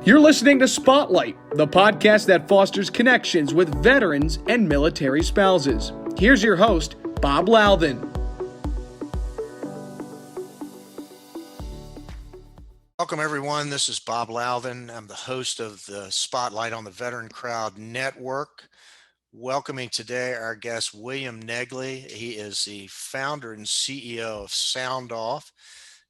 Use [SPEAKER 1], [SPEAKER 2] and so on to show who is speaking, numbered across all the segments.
[SPEAKER 1] You're listening to Spotlight, the podcast that fosters connections with veterans and military spouses. Here's your host, Bob Louthan.
[SPEAKER 2] Welcome, everyone. This is Bob Louthan. I'm the host of the Spotlight on the Veteran Crowd Network. Welcoming today our guest, William Negley. He is the founder and CEO of Sound Off,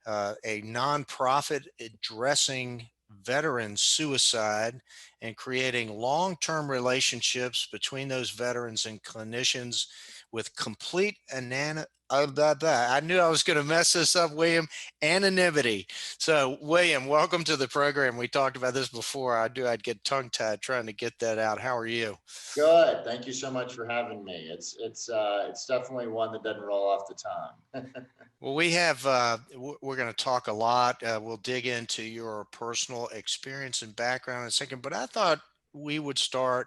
[SPEAKER 2] a nonprofit addressing veteran suicide and creating long-term relationships between those veterans and clinicians with complete I knew I was going to mess this up, William. Anonymity. So, William, welcome to the program. We talked about this before. I'd get tongue-tied trying to get that out. How are you?
[SPEAKER 3] Good. Thank you so much for having me. It's definitely one that doesn't roll off the tongue.
[SPEAKER 2] Well, we're going to talk a lot. We'll dig into your personal experience and background in a second, but I thought we would start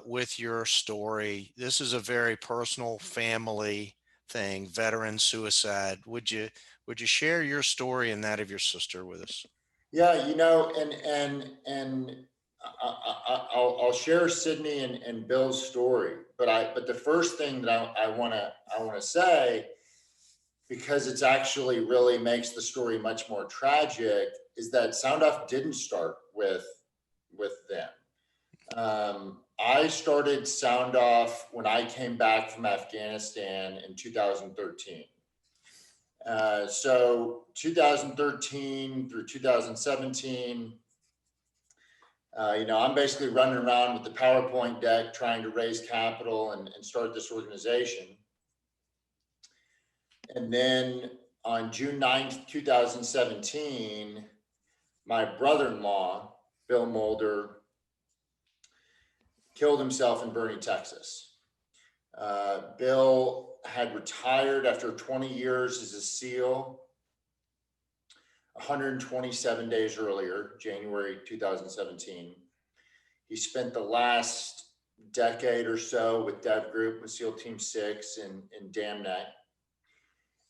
[SPEAKER 2] with your story. This is a very personal family thing, veteran suicide. Would you share your story and that of your sister with us?
[SPEAKER 3] Yeah, and I'll share Sydney and Bill's story, but the first thing that I want to say, because it's actually really makes the story much more tragic, is that Sound Off didn't start with them. I started Sound Off when I came back from Afghanistan in 2013. So 2013 through 2017, I'm basically running around with the PowerPoint deck trying to raise capital and start this organization. And then on June 9th, 2017, my brother-in-law, Bill Mulder, killed himself in Boerne, Texas. Bill had retired after 20 years as a SEAL 127 days earlier, January 2017. He spent the last decade or so with Dev Group, with SEAL Team 6 in Dam Neck.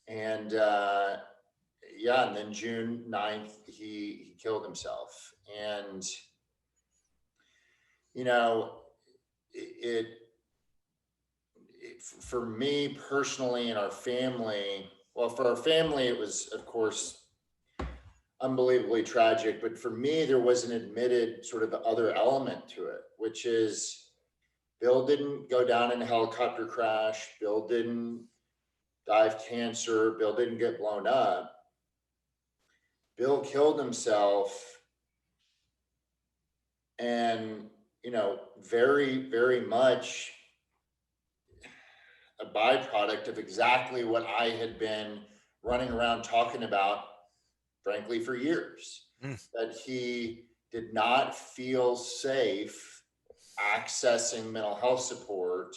[SPEAKER 3] And and then June 9th, he killed himself. And, it for me personally and our family, well, for our family, it was, of course, unbelievably tragic. But for me, there was an admitted sort of other element to it, which is Bill didn't go down in a helicopter crash. Bill didn't die of cancer. Bill didn't get blown up. Bill killed himself. And, very, very much a byproduct of exactly what I had been running around talking about, frankly, for years. That he did not feel safe accessing mental health support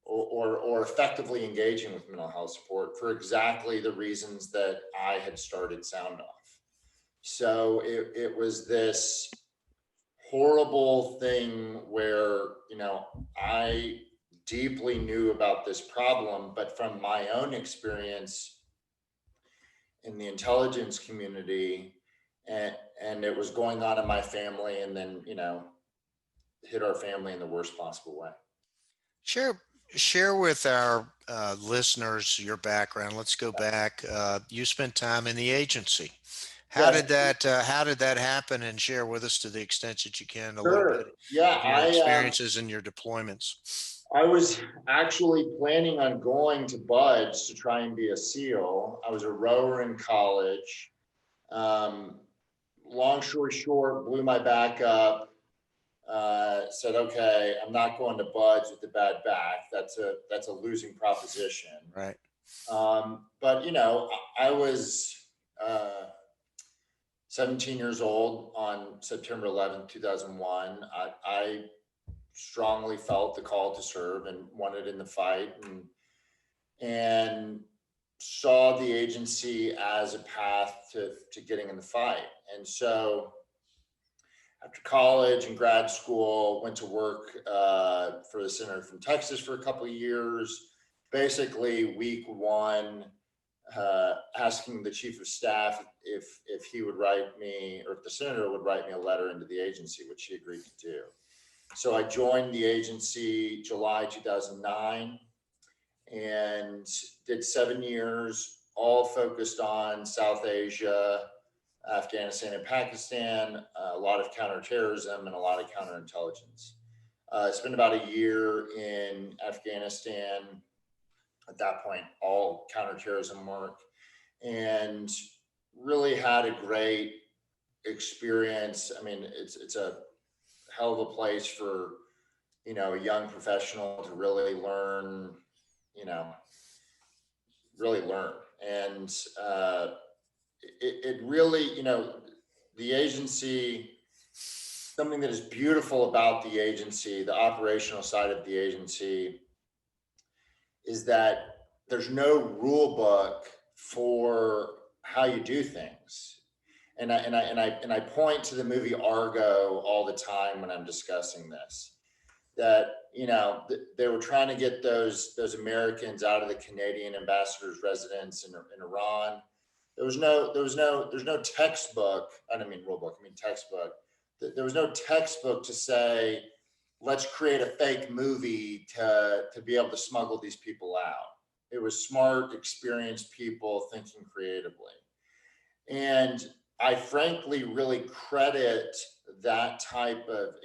[SPEAKER 3] or effectively engaging with mental health support for exactly the reasons that I had started Sound Off. So it was this horrible thing where, I deeply knew about this problem, but from my own experience in the intelligence community, and it was going on in my family, and then, hit our family in the worst possible way.
[SPEAKER 2] Share with our listeners your background. Let's go back. You spent time in the agency. How did that happen? And share with us, to the extent that you can, a little bit of your experiences and your deployments.
[SPEAKER 3] I was actually planning on going to Buds to try and be a SEAL. I was a rower in college. Long story short, blew my back up. Said, okay, I'm not going to Buds with the bad back. That's a losing proposition.
[SPEAKER 2] Right.
[SPEAKER 3] But I was 17 years old on September 11th, 2001. I strongly felt the call to serve and wanted in the fight, and saw the agency as a path to getting in the fight. And so after college and grad school, went to work for the Senator from Texas for a couple of years. Basically, week one, asking the chief of staff if he would write me, or if the senator would write me a letter into the agency, which he agreed to do. So I joined the agency July 2009 and did 7 years, all focused on South Asia, Afghanistan and Pakistan, a lot of counterterrorism and a lot of counterintelligence. Spent about a year in Afghanistan, at that point, all counterterrorism work, and really had a great experience. I mean, it's a hell of a place for, a young professional to really learn, really learn. And it really, the agency, something that is beautiful about the agency, the operational side of the agency, is that there's no rule book for how you do things. And I point to the movie Argo all the time when I'm discussing this, that, they were trying to get those Americans out of the Canadian ambassador's residence in Iran. There's no textbook. I don't mean rule book, I mean textbook. There was no textbook to say, let's create a fake movie to be able to smuggle these people out. It was smart, experienced people thinking creatively. And I frankly really credit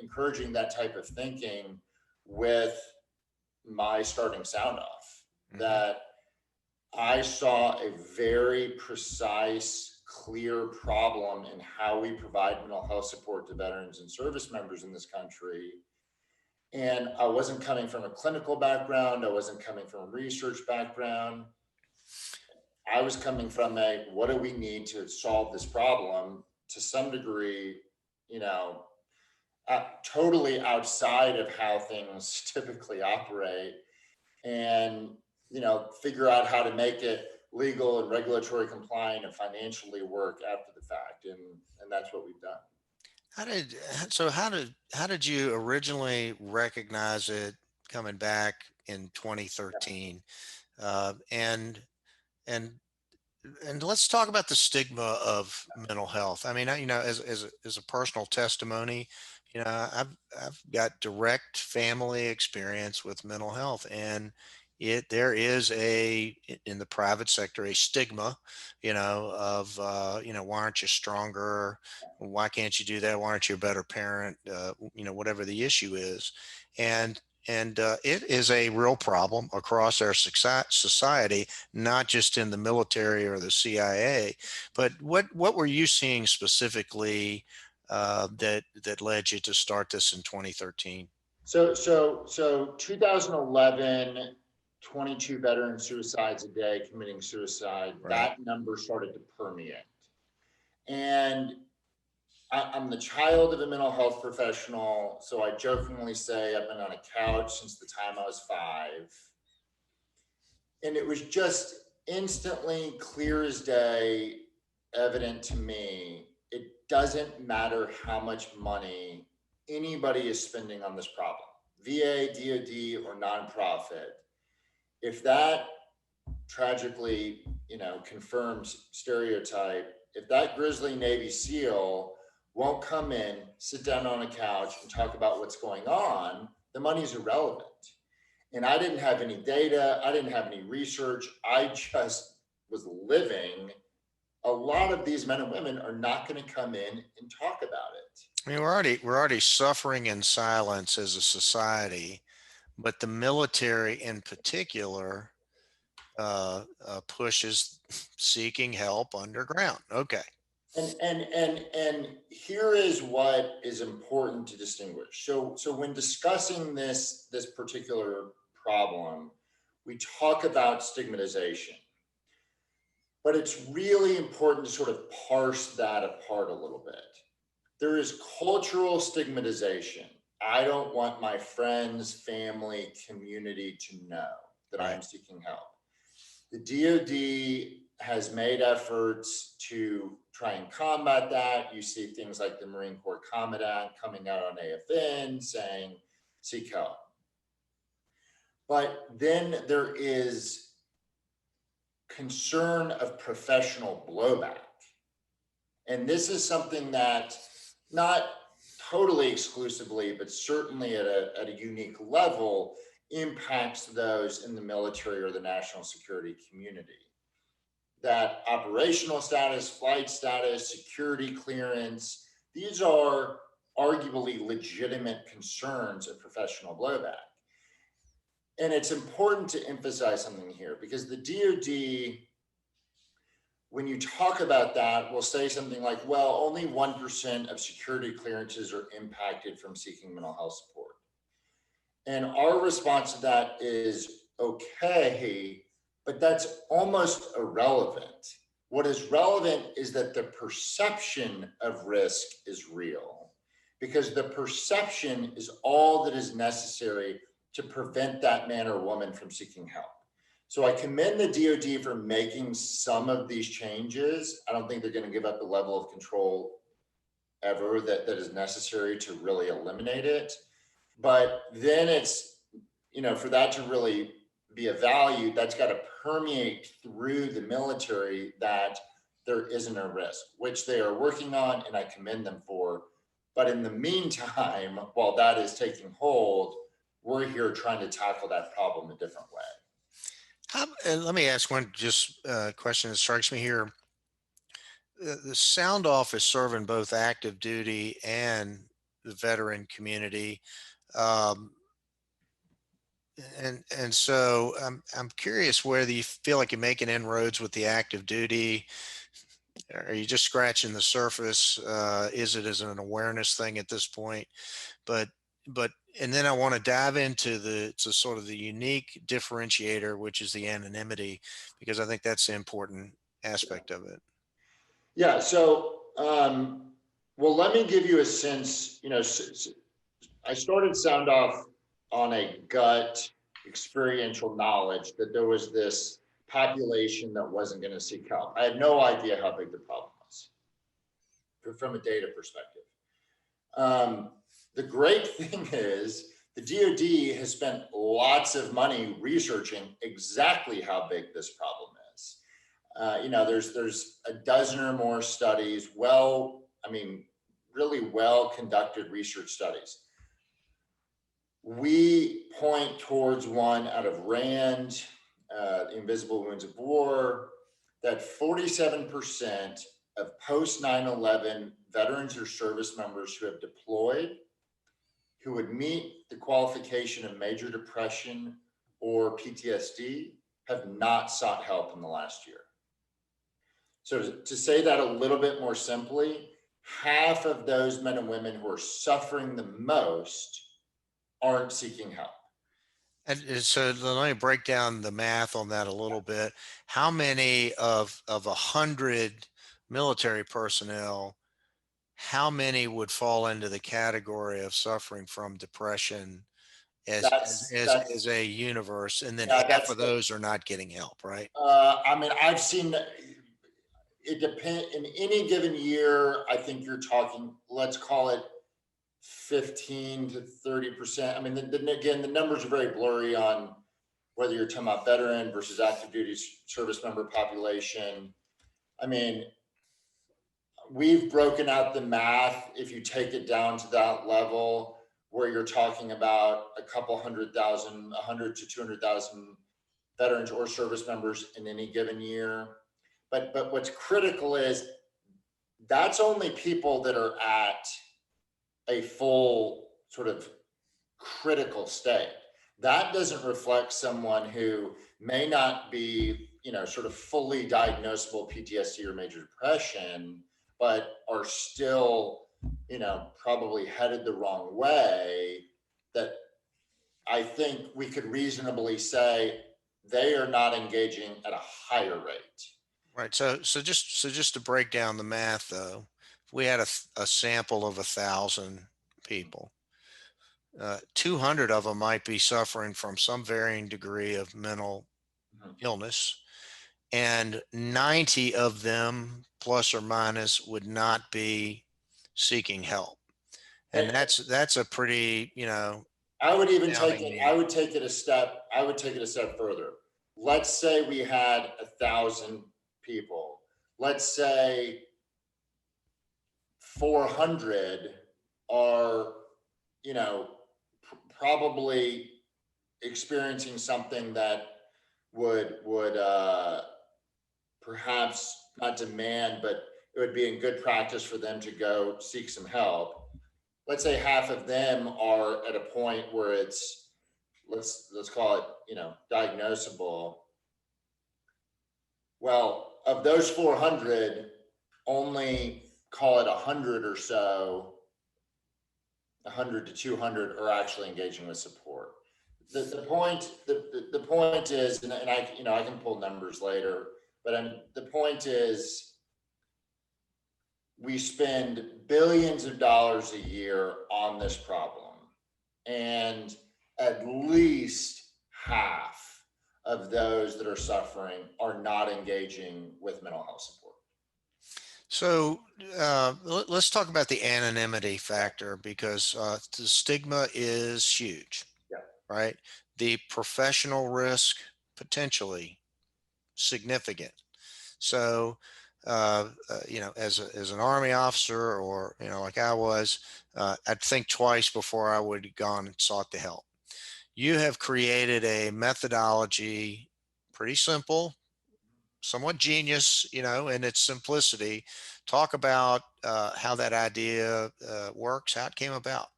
[SPEAKER 3] encouraging that type of thinking with my starting Sound Off. Mm-hmm. That I saw a very precise, clear problem in how we provide mental health support to veterans and service members in this country. And I wasn't coming from a clinical background. I wasn't coming from a research background. I was coming from what do we need to solve this problem, to some degree, totally outside of how things typically operate, and, figure out how to make it legal and regulatory compliant and financially work after the fact. And that's what we've done.
[SPEAKER 2] How did you originally recognize it coming back in 2013? And let's talk about the stigma of mental health. I mean, as a personal testimony, I've got direct family experience with mental health, and there is in the private sector, a stigma, of, why aren't you stronger? Why can't you do that? Why aren't you a better parent? Whatever the issue is. And it is a real problem across our society, not just in the military or the CIA. But what were you seeing specifically that led you to start this in 2013?
[SPEAKER 3] So 2011, 22 veteran suicides a day committing suicide. Right. That number started to permeate. And I'm the child of a mental health professional, so I jokingly say I've been on a couch since the time I was 5. And it was just instantly, clear as day, evident to me, it doesn't matter how much money anybody is spending on this problem, VA, DoD, or nonprofit. If that tragically, confirms stereotype, if that grizzly Navy SEAL won't come in, sit down on a couch and talk about what's going on, the money's irrelevant. And I didn't have any data. I didn't have any research. I just was living. A lot of these men and women are not going to come in and talk about it.
[SPEAKER 2] I mean, we're already suffering in silence as a society, but the military in particular pushes seeking help underground. Okay.
[SPEAKER 3] And here is what is important to distinguish. So when discussing this particular problem, we talk about stigmatization, but it's really important to sort of parse that apart a little bit. There is cultural stigmatization. I don't want my friends, family, community to know that I'm seeking help. The DoD has made efforts to try and combat that. You see things like the Marine Corps Commandant coming out on AFN saying, seek help. But then there is concern of professional blowback. And this is something that not totally exclusively, but certainly at a unique level impacts those in the military or the national security community. That operational status, flight status, security clearance, these are arguably legitimate concerns of professional blowback. And it's important to emphasize something here, because the DoD, when you talk about that, will say something like, well, only 1% of security clearances are impacted from seeking mental health support. And our response to that is, okay, but that's almost irrelevant. What is relevant is that the perception of risk is real, because the perception is all that is necessary to prevent that man or woman from seeking help. So I commend the DoD for making some of these changes. I don't think they're going to give up the level of control ever that is necessary to really eliminate it. But then it's, for that to really be a value, that's got to permeate through the military that there isn't a risk, which they are working on, and I commend them for. But in the meantime, while that is taking hold, we're here trying to tackle that problem a different way.
[SPEAKER 2] Let me ask one question that strikes me here. The sound off is serving both active duty and the veteran community. And so I'm curious whether you feel like you're making inroads with the active duty. Are you just scratching the surface? Is it as an awareness thing at this point? And then I want to dive into sort of the unique differentiator, which is the anonymity, because I think that's the important aspect of it.
[SPEAKER 3] Yeah. So, well, let me give you a sense. I started sound off on a gut experiential knowledge that there was this population that wasn't going to seek help. I had no idea how big the problem was from a data perspective. The great thing is the DoD has spent lots of money researching exactly how big this problem is. There's a dozen or more studies, really well conducted research studies. We point towards one out of RAND, the Invisible Wounds of War, that 47% of post 9/11 veterans or service members who have deployed, who would meet the qualification of major depression or PTSD, have not sought help in the last year. So to say that a little bit more simply, half of those men and women who are suffering the most aren't seeking help.
[SPEAKER 2] And so let me break down the math on that a little bit. How many of 100 military personnel, how many would fall into the category of suffering from depression as a universe? And then half of those are not getting help, right?
[SPEAKER 3] I've seen it depend in any given year. I think you're talking, let's call it 15 to 30%. Again, the numbers are very blurry on whether you're talking about veteran versus active duty service member population. We've broken out the math. If you take it down to that level, where you're talking about a couple 100,000, 100 to 200,000 veterans or service members in any given year. But what's critical is that's only people that are at a full sort of critical state. That doesn't reflect someone who may not be, sort of fully diagnosable PTSD or major depression, but are still, probably headed the wrong way, that I think we could reasonably say they are not engaging at a higher rate.
[SPEAKER 2] Right. So just to break down the math, though, if we had a sample of 1,000 people, 200 of them might be suffering from some varying degree of mental illness, and 90 of them, plus or minus, would not be seeking help. And that's a pretty,
[SPEAKER 3] I would take it a step further. let's say we had 1,000 people. Let's say 400 are, probably experiencing something that would perhaps not demand, but it would be in good practice for them to go seek some help. Let's say half of them are at a point where it's, let's call it, diagnosable. Well, of those 400, only call it 100 or so, 100 to 200 are actually engaging with support. The point is, and I can pull numbers later, but the point is, we spend billions of dollars a year on this problem, and at least half of those that are suffering are not engaging with mental health support.
[SPEAKER 2] So let's talk about the anonymity factor, because the stigma is huge,
[SPEAKER 3] Yeah.
[SPEAKER 2] right? The professional risk, potentially significant. So, as an Army officer, or, like I was, I'd think twice before I would have gone and sought the help. You have created a methodology, pretty simple, somewhat genius, in its simplicity. Talk about how that idea works, how it came about.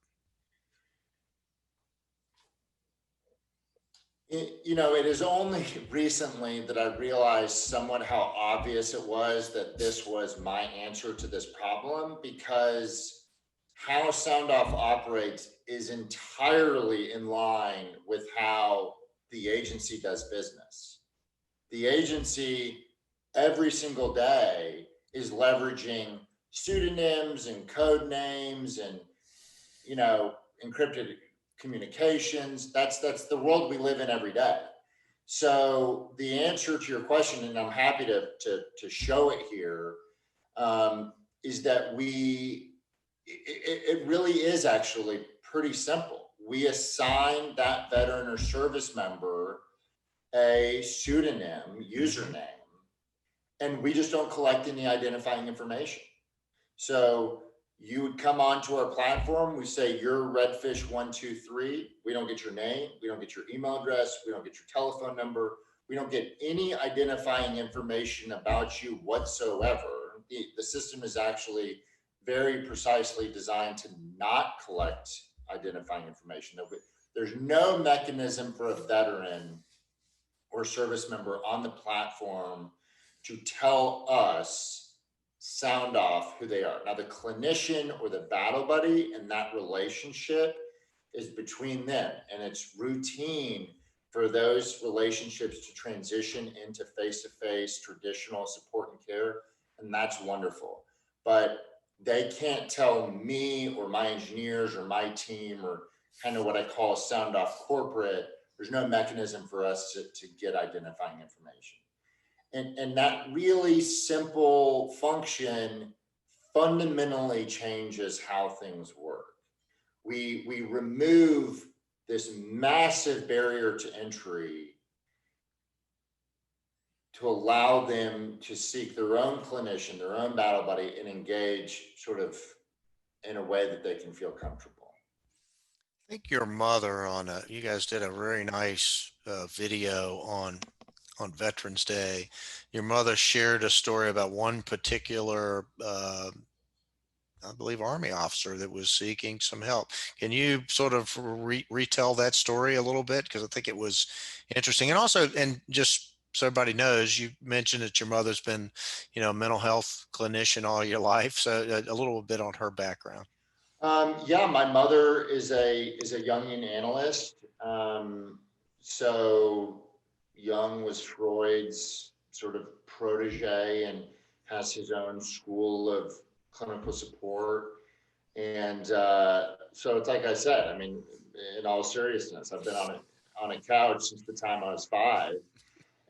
[SPEAKER 3] It is only recently that I realized somewhat how obvious it was that this was my answer to this problem, because how SoundOff operates is entirely in line with how the agency does business. The agency every single day is leveraging pseudonyms and code names and, encrypted communications. That's the world we live in every day. So the answer to your question, and I'm happy to show it here, is that it really is actually pretty simple. We assign that veteran or service member a pseudonym, username, and we just don't collect any identifying information. So you would come onto our platform, we say you're Redfish123. We don't get your name, we don't get your email address, we don't get your telephone number, we don't get any identifying information about you whatsoever. The system is actually very precisely designed to not collect identifying information. There's no mechanism for a veteran or service member on the platform to tell us, SoundOff, who they are. Now, the clinician or the battle buddy and that relationship is between them, and it's routine for those relationships to transition into face-to-face traditional support and care, and that's wonderful. But they can't tell me or my engineers or my team or kind of what I call SoundOff corporate. There's no mechanism for us to get identifying information. And that really simple function fundamentally changes how things work. We remove this massive barrier to entry to allow them to seek their own clinician, their own battle buddy, and engage sort of in a way that they can feel comfortable.
[SPEAKER 2] I think your mother you guys did a very nice video on Veterans Day. Your mother shared a story about one particular, I believe, Army officer that was seeking some help. Can you sort of retell that story a little bit? Because I think it was interesting. And also, and just so everybody knows, you mentioned that your mother's been, a mental health clinician all your life. So a little bit on her background.
[SPEAKER 3] Yeah, my mother is a Jungian analyst. So Jung was Freud's sort of protege and has his own school of clinical support. And so it's like I said, I mean, in all seriousness, I've been on a couch since the time I was 5.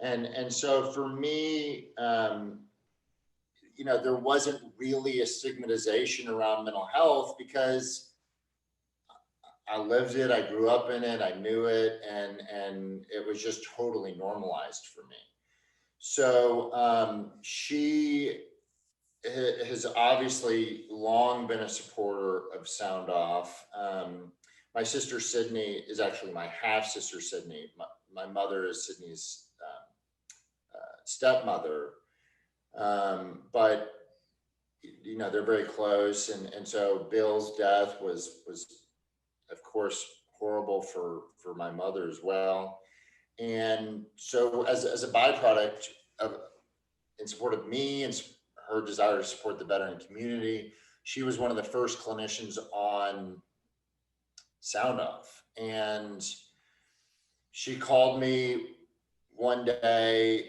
[SPEAKER 3] And so for me, there wasn't really a stigmatization around mental health, because I lived it. I grew up in it. I knew it, and it was just totally normalized for me. So she has obviously long been a supporter of Sound Off. My sister Sydney is actually my half sister Sydney. My mother is Sydney's stepmother, but they're very close, and so Bill's death was of course horrible for my mother as well. And so as a byproduct of, in support of me and her desire to support the veteran community, she was one of the first clinicians on Sound Off. And she called me one day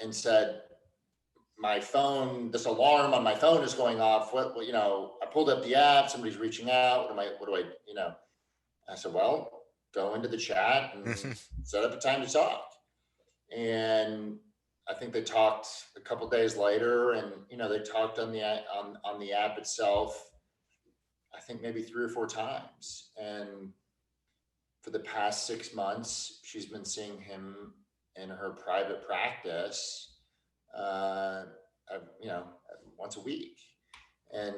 [SPEAKER 3] and said, my phone, this alarm on my phone is going off. What, I pulled up the app, somebody's reaching out. What do I, I said, well, go into the chat and set up a time to talk. And I think they talked a couple days later, and they talked on the app itself, I think maybe 3 or 4 times. And for the past 6 months, she's been seeing him in her private practice, once a week. And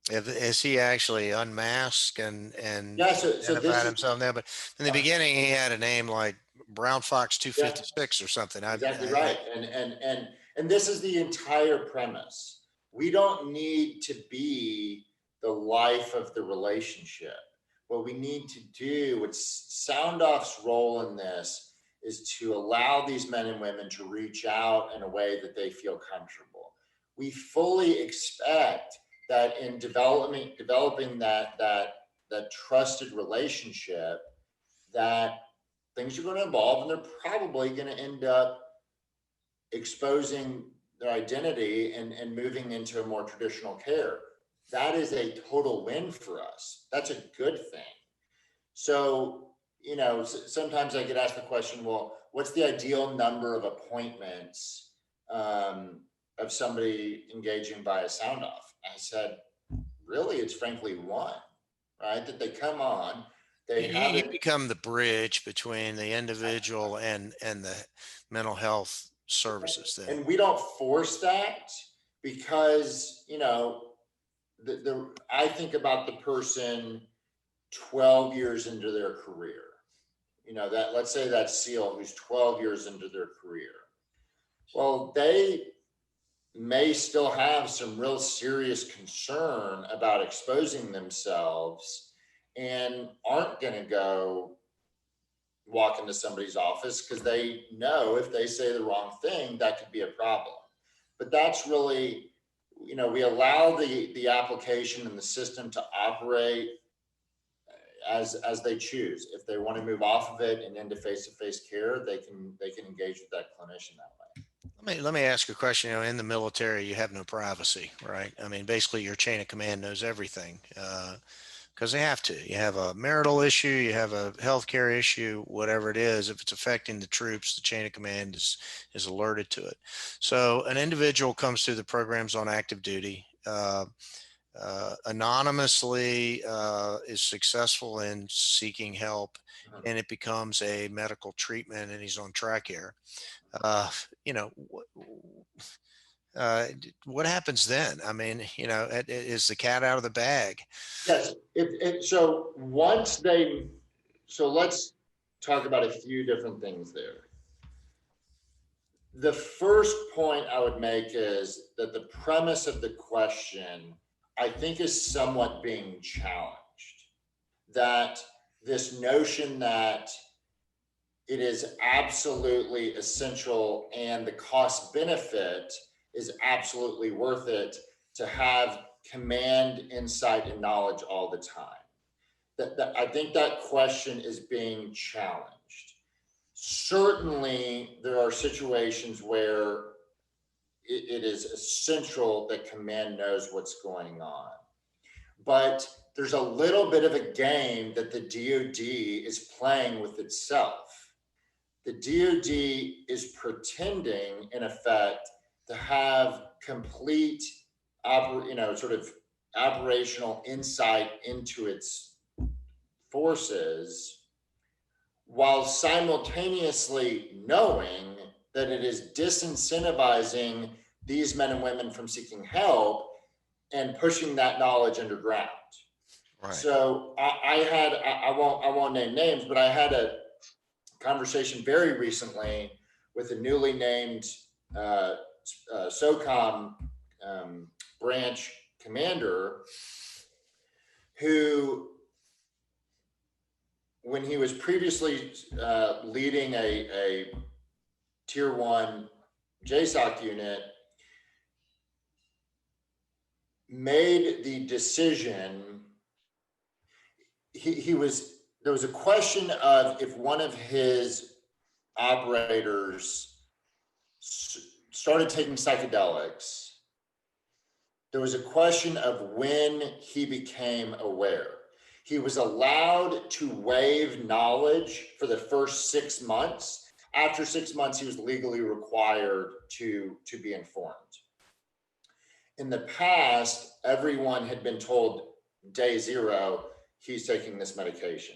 [SPEAKER 2] is he actually unmasked and
[SPEAKER 3] yeah, so
[SPEAKER 2] identified himself there? But in the beginning, he had a name like Brown Fox 256 or something.
[SPEAKER 3] Exactly right. And this is the entire premise. We don't need to be the life of the relationship. What we need to do, what's Sound Off's role in this, is to allow these men and women to reach out in a way that they feel comfortable. We fully expect that in developing that trusted relationship, that things are going to evolve, and they're probably going to end up exposing their identity and moving into a more traditional care. That is a total win for us. That's a good thing. So, sometimes I get asked the question, well, what's the ideal number of appointments of somebody engaging via Sound Off? I said, really, it's frankly 1, right? That they come on,
[SPEAKER 2] you become the bridge between the individual and the mental health services. Then.
[SPEAKER 3] And we don't force that, because, I think about the person 12 years into their career. That, let's say that SEAL who's 12 years into their career. Well, they may still have some real serious concern about exposing themselves, and aren't going to go walk into somebody's office because they know if they say the wrong thing, that could be a problem. But that's really, we allow the application and the system to operate as they choose. If they want to move off of it and into face-to-face care, they can engage with that clinician that way.
[SPEAKER 2] Let me ask you a question. In the military, you have no privacy, right? I mean, basically your chain of command knows everything, because they have to. You have a marital issue, you have a healthcare issue, whatever it is. If it's affecting the troops, the chain of command is alerted to it. So an individual comes through the programs on active duty, anonymously, is successful in seeking help, and it becomes a medical treatment, and he's on TRICARE. What happens then? I mean, is the cat out of the bag?
[SPEAKER 3] Yes. So let's talk about a few different things there. The first point I would make is that the premise of the question, I think, is somewhat being challenged. That this notion that it is absolutely essential and the cost benefit is absolutely worth it to have command, insight, and knowledge all the time. I think that question is being challenged. Certainly, there are situations where it is essential that command knows what's going on. But there's a little bit of a game that the DoD is playing with itself. The DoD is pretending, in effect, to have complete, sort of operational insight into its forces, while simultaneously knowing that it is disincentivizing these men and women from seeking help and pushing that knowledge underground.
[SPEAKER 2] Right.
[SPEAKER 3] So I won't name names, but I had a conversation very recently with a newly named SOCOM branch commander who, when he was previously leading a tier 1 JSOC unit, made the decision. There was a question of if one of his operators started taking psychedelics. There was a question of when he became aware. He was allowed to waive knowledge for the first 6 months. After 6 months, he was legally required to be informed. In the past, everyone had been told day 0, he's taking this medication.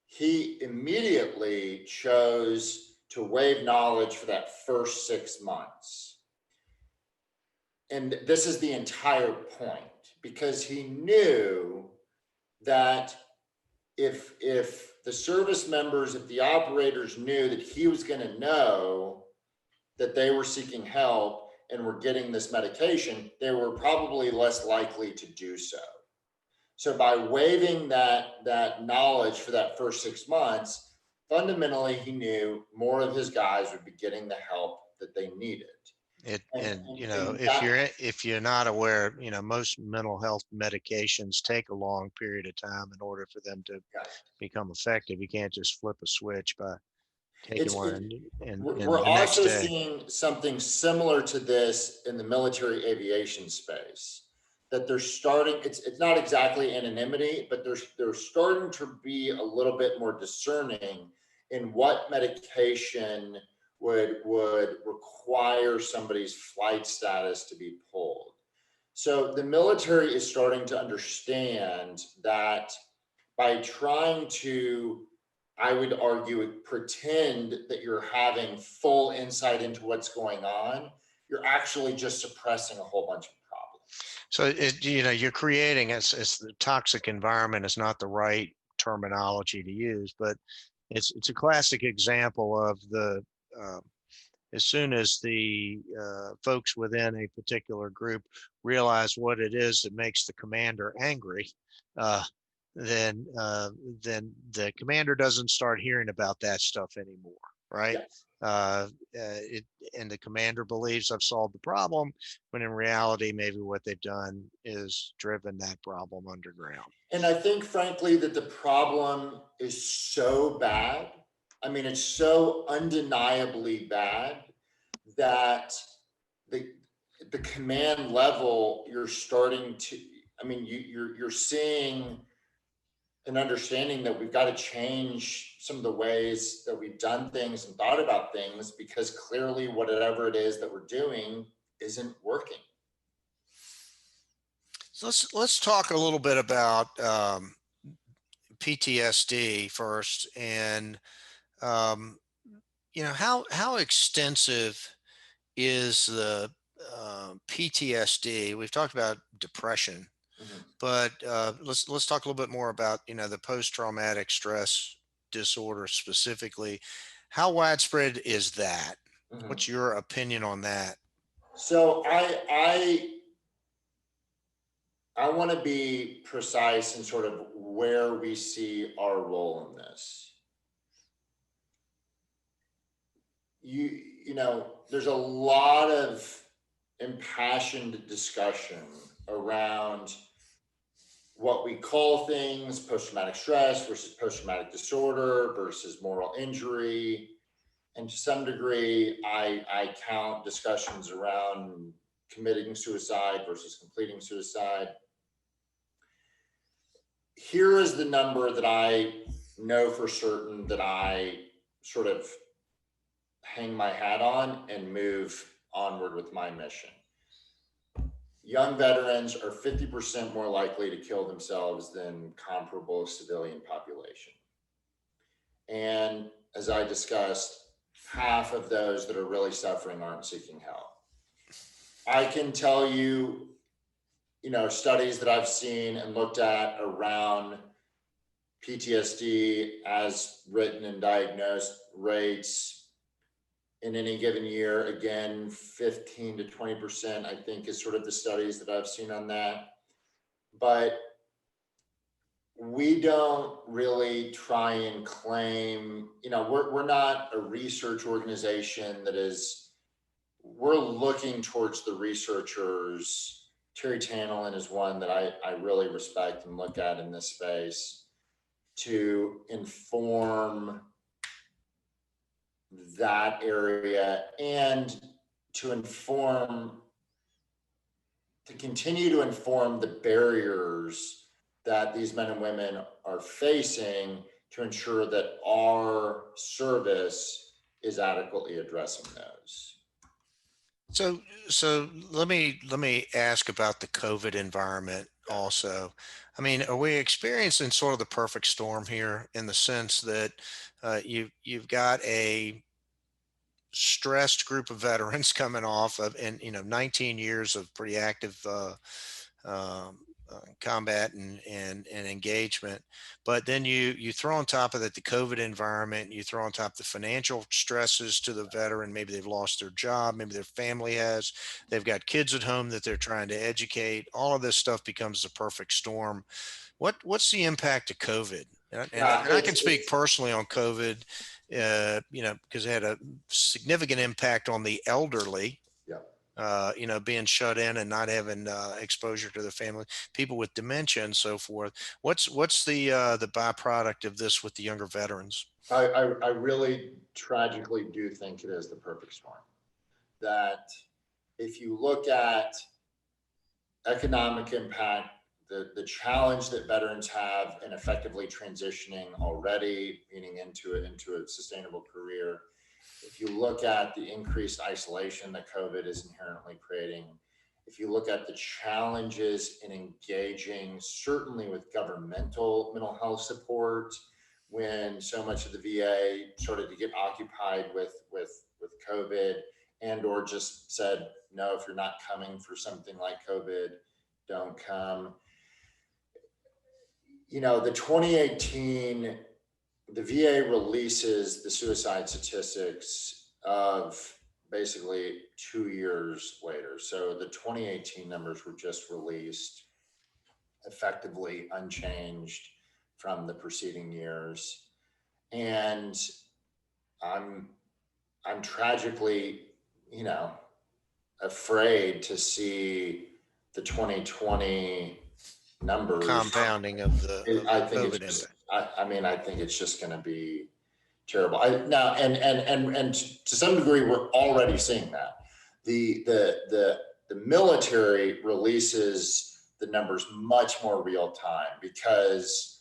[SPEAKER 3] He immediately chose to waive knowledge for that first 6 months. And this is the entire point, because he knew that if the service members, if the operators knew that he was going to know that they were seeking help and were getting this medication, they were probably less likely to do so. So by waiving that knowledge for that first 6 months, fundamentally, he knew more of his guys would be getting the help that they needed.
[SPEAKER 2] If you're not aware, most mental health medications take a long period of time in order for them to become effective. You can't just flip a switch by taking one and
[SPEAKER 3] we're
[SPEAKER 2] the next
[SPEAKER 3] also
[SPEAKER 2] day.
[SPEAKER 3] seeing something similar to this in the military aviation space. That they're starting, it's not exactly anonymity, but they're starting to be a little bit more discerning in what medication would require somebody's flight status to be pulled. So the military is starting to understand that by trying to, I would argue, pretend that you're having full insight into what's going on, you're actually just suppressing a whole bunch of problems.
[SPEAKER 2] So you're creating, it's the toxic environment is not the right terminology to use, but it's a classic example of the as soon as the folks within a particular group realize what it is that makes the commander angry, then the commander doesn't start hearing about that stuff anymore, right? Yes. And the commander believes I've solved the problem, when in reality, maybe what they've done is driven that problem underground.
[SPEAKER 3] And I think, frankly, that the problem is so bad. I mean, it's so undeniably bad that the command level, you're starting to, I mean, you're seeing an understanding that we've got to change some of the ways that we've done things and thought about things, because clearly whatever it is that we're doing isn't working.
[SPEAKER 2] So let's talk a little bit about PTSD first, and how extensive is the PTSD? We've talked about depression, but let's talk a little bit more about the post-traumatic stress disorder specifically. How widespread is that? What's your opinion on that?
[SPEAKER 3] So I want to be precise in sort of where we see our role in this. There's a lot of impassioned discussion around what we call things, post-traumatic stress versus post-traumatic disorder versus moral injury. And to some degree, I count discussions around committing suicide versus completing suicide. Here is the number that I know for certain that I sort of hang my hat on and move onward with my mission. young veterans are 50% more likely to kill themselves than comparable civilian population. And as I discussed, half of those that are really suffering aren't seeking help. I can tell you, studies that I've seen and looked at around PTSD as written and diagnosed rates in any given year, again, 15 to 20%, I think is sort of the studies that I've seen on that. But we don't really try and claim, we're not a research organization we're looking towards the researchers. Terry Tanelin is one that I really respect and look at in this space to inform that area and to continue to inform the barriers that these men and women are facing to ensure that our service is adequately addressing those.
[SPEAKER 2] So let me ask about the COVID environment also. I mean, are we experiencing sort of the perfect storm here in the sense that you've got a stressed group of veterans coming off of, and 19 years of pretty active combat and engagement, but then you throw on top of that the COVID environment, you throw on top the financial stresses to the veteran. Maybe they've lost their job, maybe their family has, they've got kids at home that they're trying to educate. All of this stuff becomes the perfect storm. What's the impact of COVID? And I can speak personally on COVID, because it had a significant impact on the elderly. Being shut in and not having exposure to the family, people with dementia and so forth. What's the byproduct of this with the younger veterans?
[SPEAKER 3] I really tragically do think it is the perfect storm. That if you look at economic impact, the challenge that veterans have in effectively transitioning already, meaning into a sustainable career. If you look at the increased isolation that COVID is inherently creating, if you look at the challenges in engaging, certainly with governmental mental health support, when so much of the VA started to get occupied with COVID and or just said, no, if you're not coming for something like COVID, don't come. The 2018, the VA releases the suicide statistics of basically 2 years later. So the 2018 numbers were just released, effectively unchanged from the preceding years. And I'm tragically, afraid to see the 2020 numbers
[SPEAKER 2] compounding of the COVID impact.
[SPEAKER 3] I think it's just going to be terrible. And to some degree, we're already seeing that. The military releases the numbers much more real time because,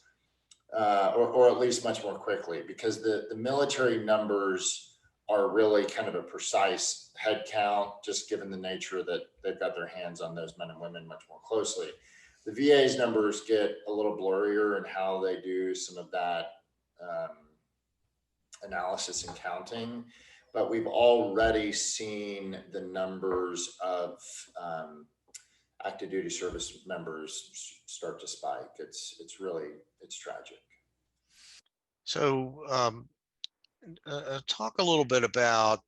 [SPEAKER 3] or at least much more quickly, because the military numbers are really kind of a precise head count, just given the nature that they've got their hands on those men and women much more closely. The VA's numbers get a little blurrier in how they do some of that analysis and counting, but we've already seen the numbers of active duty service members start to spike. It's tragic.
[SPEAKER 2] So talk a little bit about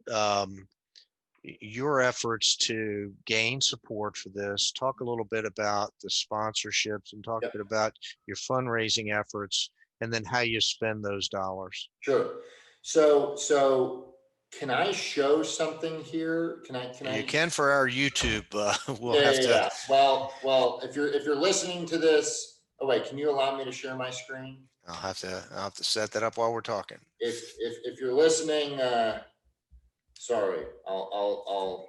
[SPEAKER 2] your efforts to gain support for this. Talk a little bit about the sponsorships and talk a bit about your fundraising efforts and then how you spend those dollars.
[SPEAKER 3] Sure. So can I show something here? Can I?
[SPEAKER 2] You can for our YouTube. We'll
[SPEAKER 3] have
[SPEAKER 2] to.
[SPEAKER 3] Yeah. Well, if you're listening to this, oh wait, can you allow me to share my screen?
[SPEAKER 2] I'll have to set that up while we're talking.
[SPEAKER 3] If you're listening, sorry, I'll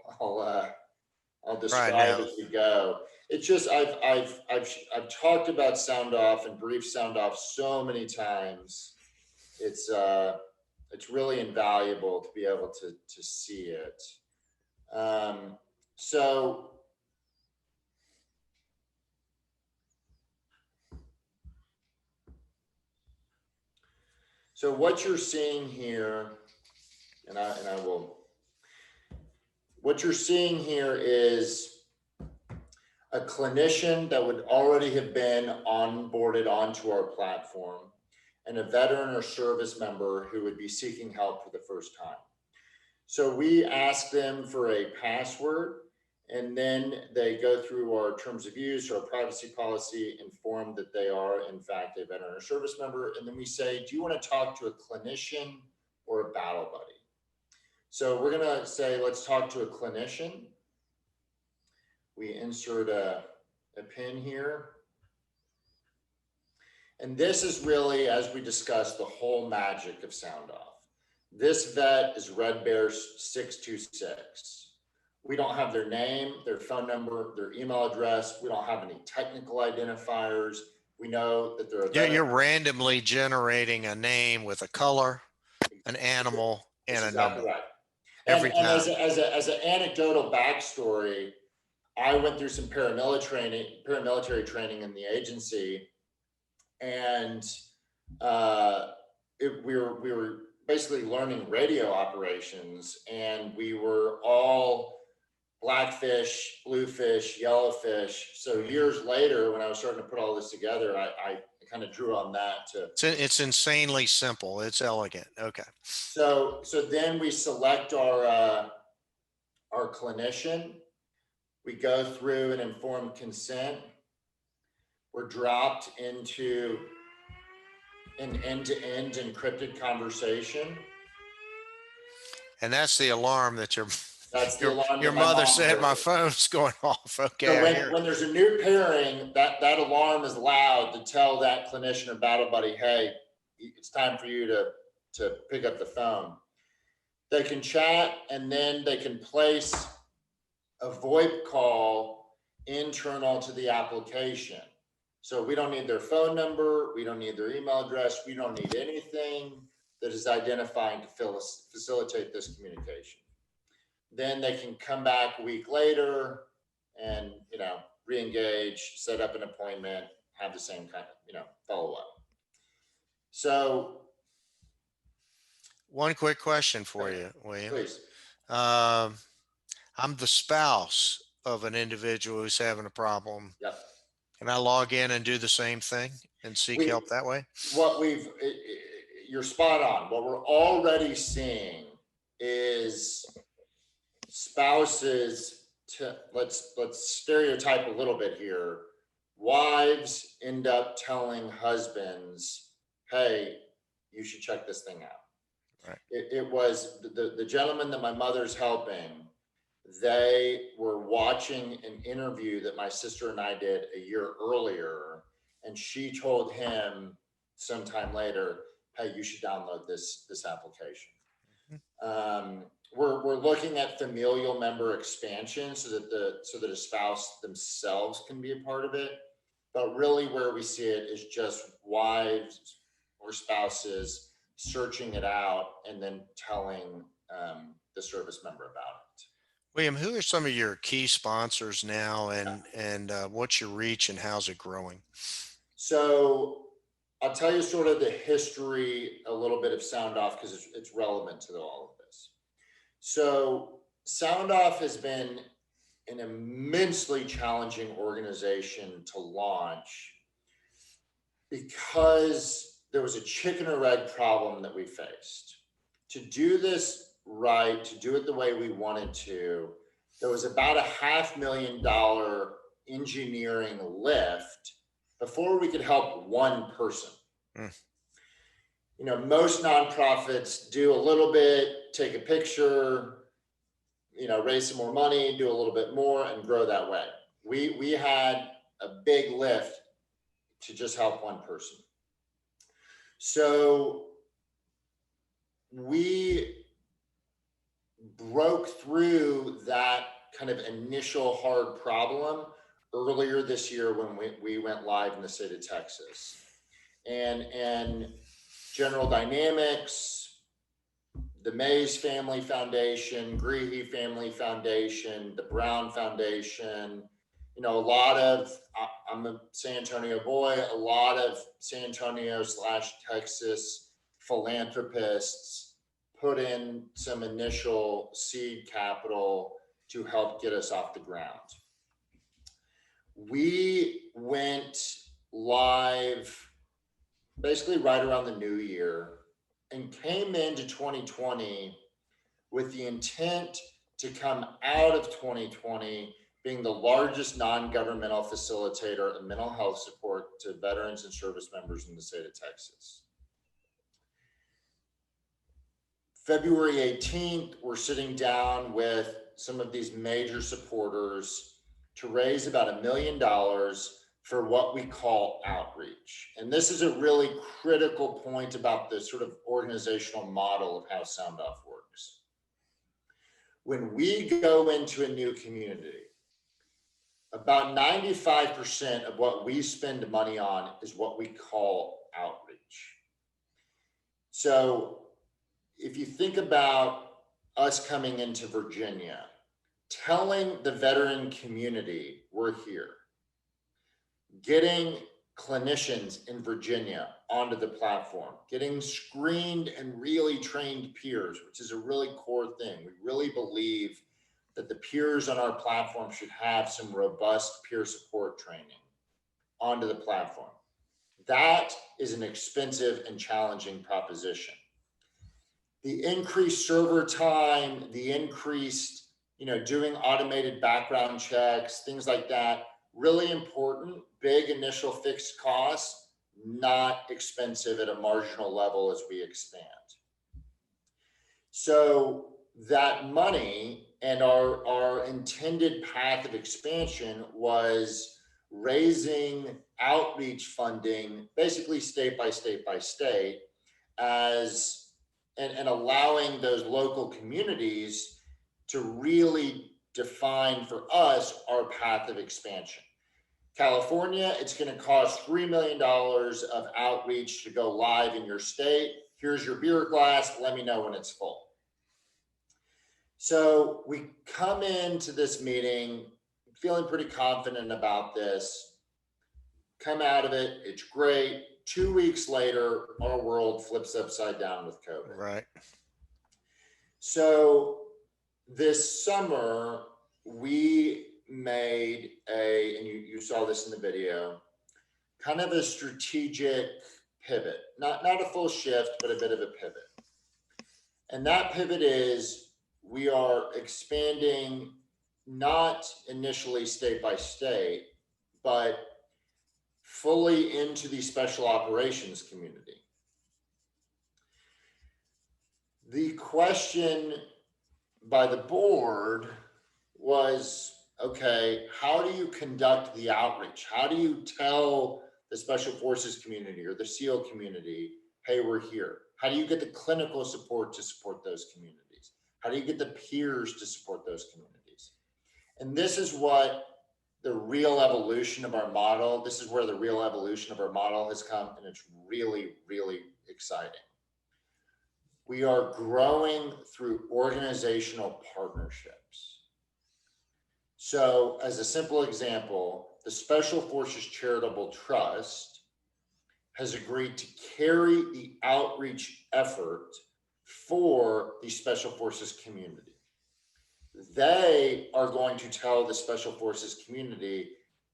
[SPEAKER 3] describe as we go. It's just I've talked about sound off and brief sound off so many times. It's really invaluable to be able to see it. So So what you're seeing here, what you're seeing here is a clinician that would already have been onboarded onto our platform, and a veteran or service member who would be seeking help for the first time. So we ask them for a password, and then they go through our terms of use, our privacy policy, inform that they are in fact a veteran or service member. And then we say, do you want to talk to a clinician or a battle buddy? So we're gonna say, let's talk to a clinician. We insert a pin here. And this is really, as we discussed, the whole magic of Sound Off. This vet is Red Bear 626. We don't have their name, their phone number, their email address. We don't have any technical identifiers. We know that they're a veteran.
[SPEAKER 2] You're randomly generating a name with a color, an animal, and a number.
[SPEAKER 3] Right.
[SPEAKER 2] Every time.
[SPEAKER 3] As an anecdotal backstory, I went through some paramilitary training in the agency, and we were basically learning radio operations, and we were all blackfish, bluefish, yellowfish. So years later, when I was starting to put all this together, I kind of drew on that to.
[SPEAKER 2] It's insanely simple. It's elegant. Okay.
[SPEAKER 3] So then we select our clinician. We go through an informed consent. We're dropped into an end-to-end encrypted conversation.
[SPEAKER 2] And that's the alarm that your
[SPEAKER 3] Your
[SPEAKER 2] mother said my phone's going off. Okay.
[SPEAKER 3] So when there's a new pairing, that alarm is loud to tell that clinician or battle buddy, hey, it's time for you to pick up the phone. They can chat, and then they can place a VoIP call internal to the application. So we don't need their phone number. We don't need their email address. We don't need anything that is identifying to facilitate this communication. Then they can come back a week later and, re-engage, set up an appointment, have the same kind of, follow up. So.
[SPEAKER 2] One quick question for you, William.
[SPEAKER 3] Please.
[SPEAKER 2] I'm the spouse of an individual who's having a problem.
[SPEAKER 3] Yep.
[SPEAKER 2] Can I log in and do the same thing and seek help that way?
[SPEAKER 3] You're spot on. What we're already seeing is spouses, let's stereotype a little bit here. Wives end up telling husbands, hey, you should check this thing out.
[SPEAKER 2] Right.
[SPEAKER 3] It was the gentleman that my mother's helping. They were watching an interview that my sister and I did a year earlier, and she told him sometime later, hey, you should download this application. Mm-hmm. We're looking at familial member expansion so that a spouse themselves can be a part of it. But really where we see it is just wives or spouses searching it out and then telling the service member about it.
[SPEAKER 2] William, who are some of your key sponsors now, and what's your reach and how's it growing?
[SPEAKER 3] So I'll tell you sort of the history, a little bit of Sound Off, because it's relevant to all of this. So Sound Off has been an immensely challenging organization to launch because there was a chicken or egg problem that we faced. To do this right, to do it the way we wanted to, there was about $500,000 engineering lift before we could help one person. Most nonprofits do a little bit, take a picture, raise some more money, do a little bit more, and grow that way. We had a big lift to just help one person. So we broke through that kind of initial hard problem earlier this year when we went live in the state of Texas. And General Dynamics, the Mays Family Foundation, Greehey Family Foundation, the Brown Foundation, a lot of, I'm a San Antonio boy, a lot of San Antonio / Texas philanthropists put in some initial seed capital to help get us off the ground. We went live basically right around the new year and came into 2020 with the intent to come out of 2020 being the largest non-governmental facilitator of mental health support to veterans and service members in the state of Texas. February 18th, we're sitting down with some of these major supporters to raise about $1 million for what we call outreach. And this is a really critical point about the sort of organizational model of how Sound Off works. When we go into a new community, about 95% of what we spend money on is what we call outreach. So if you think about us coming into Virginia, telling the veteran community we're here, getting clinicians in Virginia onto the platform, getting screened and really trained peers, which is a really core thing. We really believe that the peers on our platform should have some robust peer support training onto the platform. That is an expensive and challenging proposition. The increased server time, the increased, doing automated background checks, things like that, really important, big initial fixed costs, not expensive at a marginal level as we expand. So that money and our intended path of expansion was raising outreach funding, basically state by state by state, and allowing those local communities to really define for us our path of expansion. California, it's going to cost $3 million of outreach to go live in your state. Here's your beer glass. Let me know when it's full. So we come into this meeting feeling pretty confident about this, come out of it, it's great. 2 weeks later, our world flips upside down with COVID.
[SPEAKER 2] Right.
[SPEAKER 3] So this summer, we made and you saw this in the video, kind of a strategic pivot, not a full shift, but a bit of a pivot. And that pivot is we are expanding not initially state by state, but fully into the special operations community. The question by the board was, okay, how do you conduct the outreach? How do you tell the special forces community or the SEAL community, hey, we're here? How do you get the clinical support to support those communities? How do you get the peers to support those communities? And this is what the real evolution of our model, this is where the real evolution of our model has come, and it's really, really exciting. We are growing through organizational partnerships. So as a simple example, the Special Forces Charitable Trust has agreed to carry the outreach effort for the Special Forces community. They are going to tell the Special Forces community,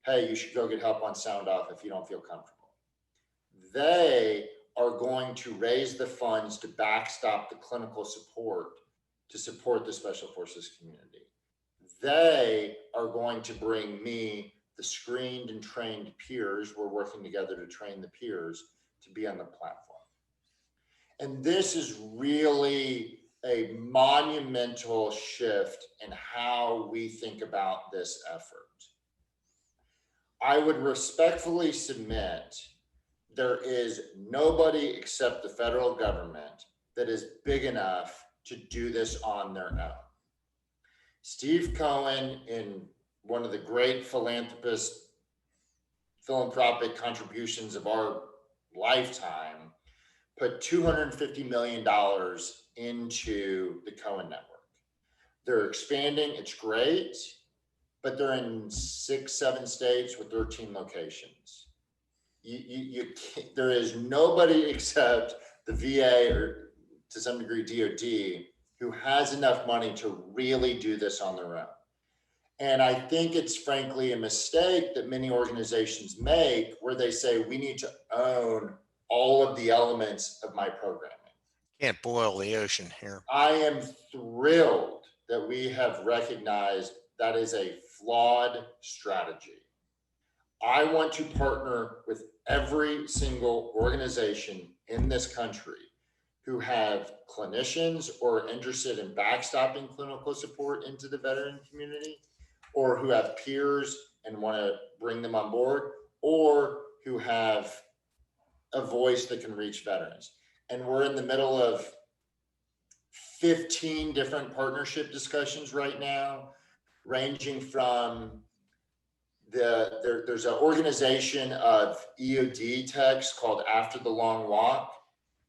[SPEAKER 3] hey, you should go get help on Sound Off if you don't feel comfortable. They are going to raise the funds to backstop the clinical support to support the Special Forces community. They are going to bring me the screened and trained peers. We're working together to train the peers to be on the platform. And this is really a monumental shift in how we think about this effort. I would respectfully submit there is nobody except the federal government that is big enough to do this on their own. Steve Cohen, in one of the great philanthropic contributions of our lifetime, put $250 million into the Cohen Network. They're expanding, it's great, but they're in 6-7 states with 13 locations. There is nobody except the VA or to some degree DOD who has enough money to really do this on their own. And I think it's frankly a mistake that many organizations make where they say, we need to own all of the elements of my programming.
[SPEAKER 2] Can't boil the ocean here.
[SPEAKER 3] I am thrilled that we have recognized that is a flawed strategy. I want to partner with every single organization in this country who have clinicians or are interested in backstopping clinical support into the veteran community, or who have peers and want to bring them on board, or who have a voice that can reach veterans. And we're in the middle of 15 different partnership discussions right now, ranging from there's an organization of EOD techs called After the Long Walk,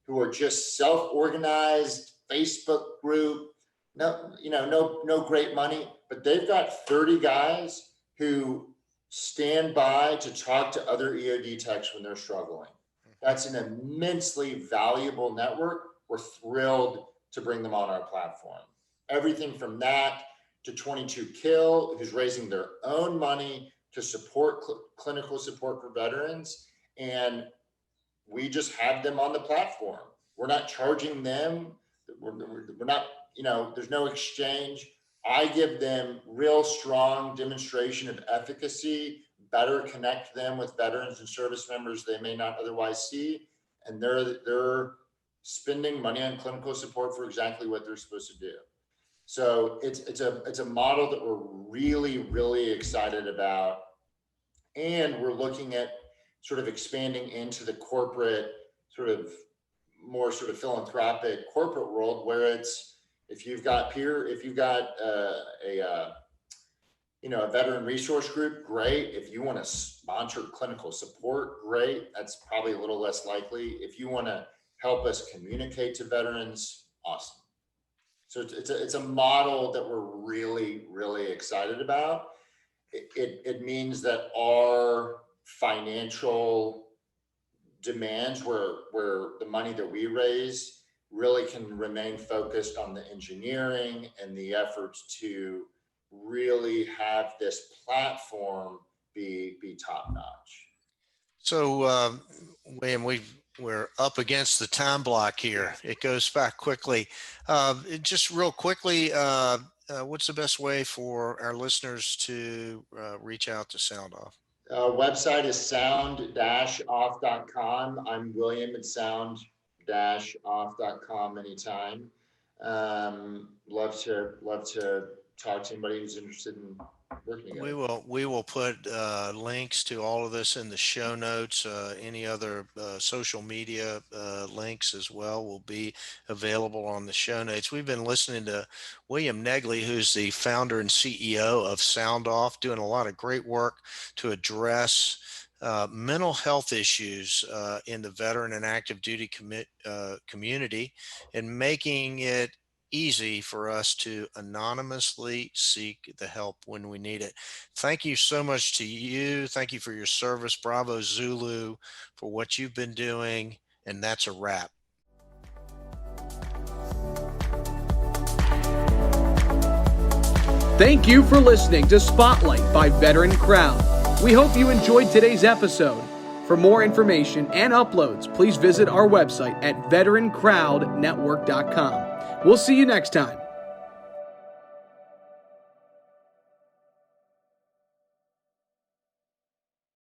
[SPEAKER 3] who are just self-organized Facebook group, no great money, but they've got 30 guys who stand by to talk to other EOD techs when they're struggling. That's an immensely valuable network. We're thrilled to bring them on our platform. Everything from that to 22 Kill, who's raising their own money to support clinical support for veterans. And we just have them on the platform. We're not charging them. We're not, there's no exchange. I give them real strong demonstration of efficacy, better connect them with veterans and service members they may not otherwise see. And they're spending money on clinical support for exactly what they're supposed to do. So it's a model that we're really, really excited about. And we're looking at sort of expanding into the corporate, more philanthropic corporate world, where it's, if you've got a veteran resource group, great. If you want to sponsor clinical support, great. That's probably a little less likely. If you want to help us communicate to veterans, awesome. So it's a model that we're really, really excited about. It means that our financial demands, where the money that we raise really can remain focused on the engineering and the efforts to really have this platform be top notch.
[SPEAKER 2] So, William, we're up against the time block here. It goes back quickly. Just real quickly, what's the best way for our listeners to reach out to Sound Off?
[SPEAKER 3] Website is sound-off.com. I'm William at sound-off.com anytime. Love to talk to anybody who's interested in working together.
[SPEAKER 2] We will put links to all of this in the show notes. Any other social media links as well will be available on the show notes. We've been listening to William Negley, who's the founder and CEO of Sound Off, doing a lot of great work to address mental health issues in the veteran and active duty community, and making it easy for us to anonymously seek the help when we need it. Thank you so much to you. Thank you for your service. Bravo Zulu for what you've been doing. And that's a wrap.
[SPEAKER 1] Thank you for listening to Spotlight by Veteran Crowd. We hope you enjoyed today's episode. For more information and uploads, please visit our website at veterancrowdnetwork.com. We'll see you next time.